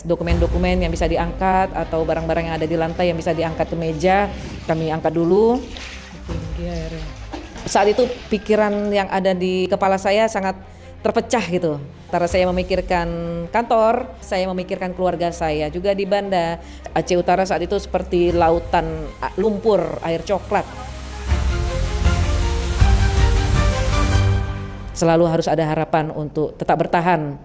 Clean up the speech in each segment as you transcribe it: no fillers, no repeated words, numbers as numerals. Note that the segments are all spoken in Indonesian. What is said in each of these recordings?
Dokumen-dokumen yang bisa diangkat atau barang-barang yang ada di lantai yang bisa diangkat ke meja, kami angkat dulu. Tinggi airnya. Saat itu pikiran yang ada di kepala saya sangat terpecah gitu. Antara saya memikirkan kantor, saya memikirkan keluarga saya. Juga di Banda, Aceh Utara saat itu seperti lautan lumpur, air coklat. Selalu harus ada harapan untuk tetap bertahan.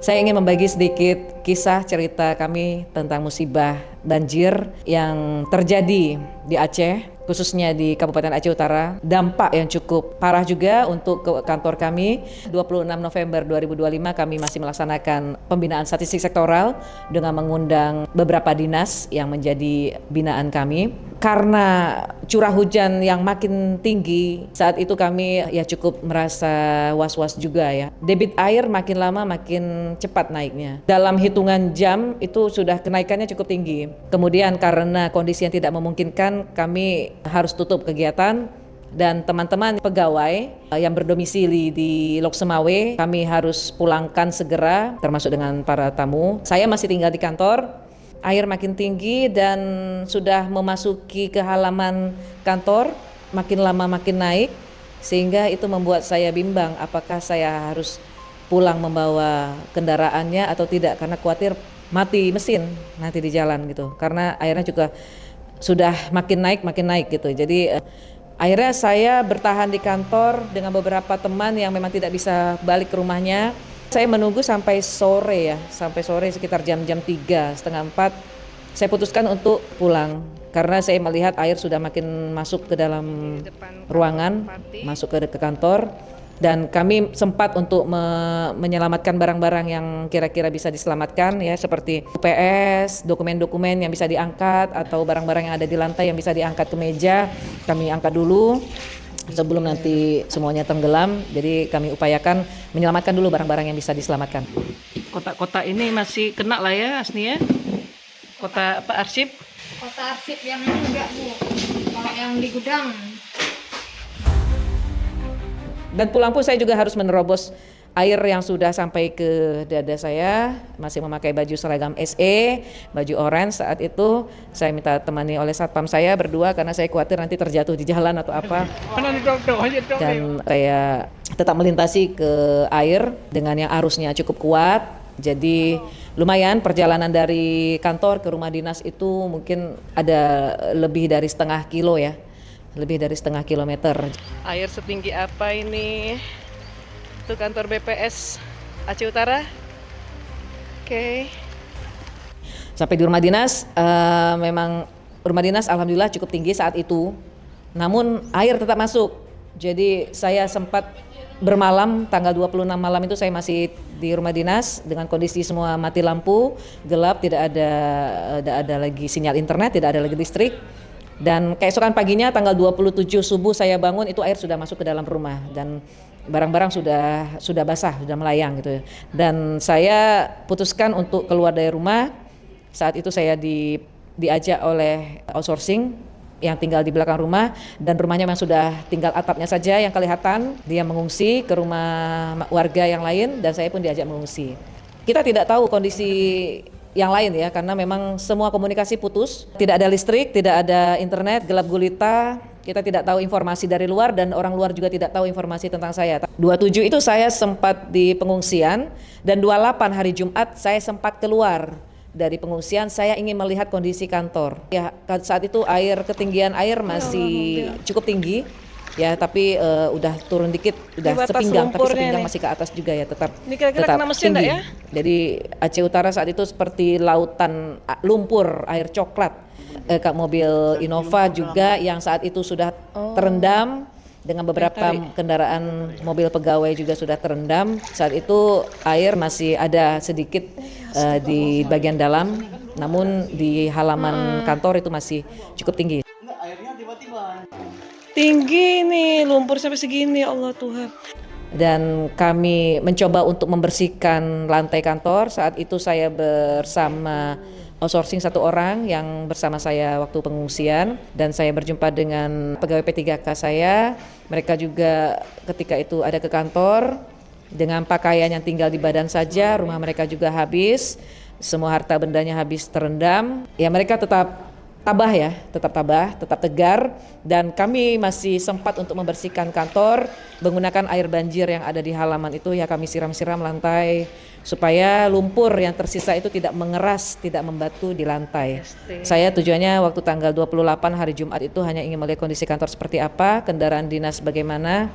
Saya ingin membagi sedikit kisah cerita kami tentang musibah banjir yang terjadi di Aceh, khususnya di Kabupaten Aceh Utara. Dampak yang cukup parah juga untuk kantor kami. 26 November 2025 kami masih melaksanakan pembinaan statistik sektoral dengan mengundang beberapa dinas yang menjadi binaan kami. Karena curah hujan yang makin tinggi, saat itu kami ya cukup merasa was-was juga ya. Debit air makin lama makin cepat naiknya. Dalam hitungan jam itu sudah kenaikannya cukup tinggi. Kemudian karena kondisi yang tidak memungkinkan, kami harus tutup kegiatan dan teman-teman pegawai yang berdomisili di Lok Semawe kami harus pulangkan segera, termasuk dengan para tamu. Saya masih tinggal di kantor. Air makin tinggi dan sudah memasuki ke halaman kantor, makin lama makin naik, sehingga itu membuat saya bimbang apakah saya harus pulang membawa kendaraannya atau tidak, karena khawatir mati mesin nanti di jalan gitu, karena airnya juga sudah makin naik gitu. Jadi akhirnya saya bertahan di kantor dengan beberapa teman yang memang tidak bisa balik ke rumahnya. Saya menunggu sampai sore sekitar jam-jam 3, setengah 4. Saya putuskan untuk pulang karena saya melihat air sudah makin masuk ke dalam ruangan, masuk ke kantor. Dan kami sempat untuk menyelamatkan barang-barang yang kira-kira bisa diselamatkan ya, seperti UPS, dokumen-dokumen yang bisa diangkat atau barang-barang yang ada di lantai yang bisa diangkat ke meja, kami angkat dulu sebelum nanti semuanya tenggelam. Jadi kami upayakan menyelamatkan dulu barang-barang yang bisa diselamatkan. Kotak-kotak ini masih kena lah ya Asni ya? Kotak apa, arsip? Kotak arsip yang ini enggak Bu, kalau yang di gudang. Dan pulang pun saya juga harus menerobos air yang sudah sampai ke dada saya, masih memakai baju seragam SE, baju orange saat itu. Saya minta temani oleh satpam saya berdua karena saya khawatir nanti terjatuh di jalan atau apa. Dan saya tetap melintasi ke air dengan yang arusnya cukup kuat. Jadi lumayan perjalanan dari kantor ke rumah dinas itu mungkin ada lebih dari setengah kilo ya. Lebih dari setengah kilometer. Air setinggi apa ini? Itu kantor BPS Aceh Utara. Oke. Sampai di rumah dinas, memang rumah dinas alhamdulillah cukup tinggi saat itu. Namun air tetap masuk. Jadi saya sempat bermalam, tanggal 26 malam itu saya masih di rumah dinas dengan kondisi semua mati lampu, gelap, tidak ada lagi sinyal internet, tidak ada lagi listrik. Dan keesokan paginya tanggal 27 subuh saya bangun, itu air sudah masuk ke dalam rumah dan barang-barang sudah basah, sudah melayang gitu. Dan saya putuskan untuk keluar dari rumah. Saat itu saya diajak oleh outsourcing yang tinggal di belakang rumah, dan rumahnya memang sudah tinggal atapnya saja yang kelihatan. Dia mengungsi ke rumah warga yang lain dan saya pun diajak mengungsi. Kita tidak tahu kondisi yang lain ya, karena memang semua komunikasi putus, tidak ada listrik, tidak ada internet, gelap gulita. Kita tidak tahu informasi dari luar dan orang luar juga tidak tahu informasi tentang saya. 27 itu saya sempat di pengungsian dan 28 hari Jumat saya sempat keluar dari pengungsian. Saya ingin melihat kondisi kantor. Ya, saat itu ketinggian air masih cukup tinggi. Ya, tapi udah turun dikit, udah sepinggang, tapi sepinggang masih ke atas juga ya, tetap ini kira-kira tetap kena mesin tinggi. Ya? Jadi Aceh Utara saat itu seperti lautan lumpur, air coklat. Mobil Innova juga yang saat itu sudah terendam, dengan beberapa kendaraan mobil pegawai juga sudah terendam. Saat itu air masih ada sedikit di bagian dalam, namun di halaman kantor itu masih cukup tinggi. Airnya tiba-tiba tinggi nih, lumpur sampai segini, Allah Tuhan. Dan kami mencoba untuk membersihkan lantai kantor. Saat itu saya bersama outsourcing satu orang yang bersama saya waktu pengungsian, dan saya berjumpa dengan pegawai P3K saya. Mereka juga ketika itu ada ke kantor dengan pakaian yang tinggal di badan saja, rumah mereka juga habis, semua harta bendanya habis terendam. Ya mereka tetap tabah ya, tetap tabah, tetap tegar, dan kami masih sempat untuk membersihkan kantor menggunakan air banjir yang ada di halaman itu ya, kami siram-siram lantai supaya lumpur yang tersisa itu tidak mengeras, tidak membatu di lantai. Saya tujuannya waktu tanggal 28 hari Jumat itu hanya ingin melihat kondisi kantor seperti apa, kendaraan dinas bagaimana,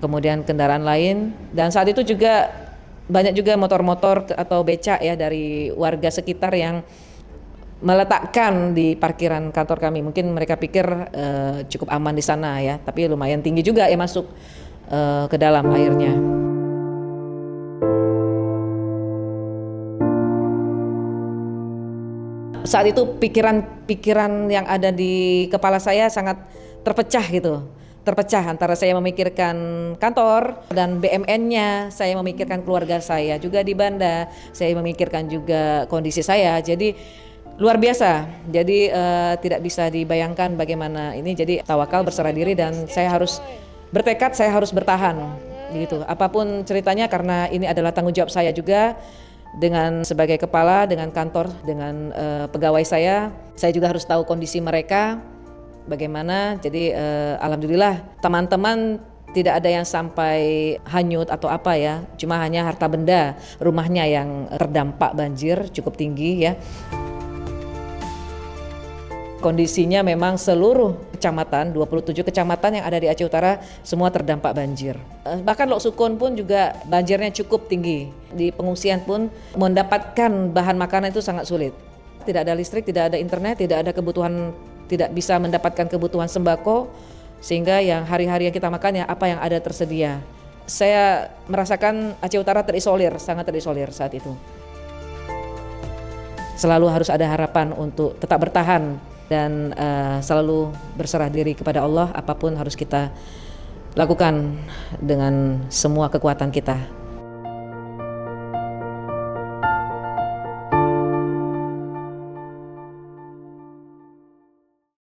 kemudian kendaraan lain, dan saat itu juga banyak juga motor-motor atau becak ya dari warga sekitar yang meletakkan di parkiran kantor kami. Mungkin mereka pikir cukup aman di sana ya, tapi lumayan tinggi juga ya masuk ke dalam airnya. Saat itu pikiran yang ada di kepala saya sangat terpecah gitu. Terpecah antara saya memikirkan kantor dan BMN-nya, saya memikirkan keluarga saya juga di Banda, saya memikirkan juga kondisi saya. Jadi luar biasa, jadi tidak bisa dibayangkan bagaimana ini. Jadi tawakal, berserah diri, dan saya harus bertekad, saya harus bertahan gitu. Apapun ceritanya, karena ini adalah tanggung jawab saya juga dengan sebagai kepala, dengan kantor, dengan pegawai saya juga harus tahu kondisi mereka bagaimana. Jadi alhamdulillah teman-teman tidak ada yang sampai hanyut atau apa ya, cuma hanya harta benda rumahnya yang terdampak banjir cukup tinggi ya. Kondisinya memang seluruh kecamatan, 27 kecamatan yang ada di Aceh Utara semua terdampak banjir. Bahkan Lok Sukun pun juga banjirnya cukup tinggi. Di pengungsian pun mendapatkan bahan makanan itu sangat sulit. Tidak ada listrik, tidak ada internet, tidak ada kebutuhan, tidak bisa mendapatkan kebutuhan sembako, sehingga yang hari-hari yang kita makan ya apa yang ada tersedia. Saya merasakan Aceh Utara terisolir, sangat terisolir saat itu. Selalu harus ada harapan untuk tetap bertahan dan selalu berserah diri kepada Allah, apapun harus kita lakukan dengan semua kekuatan kita.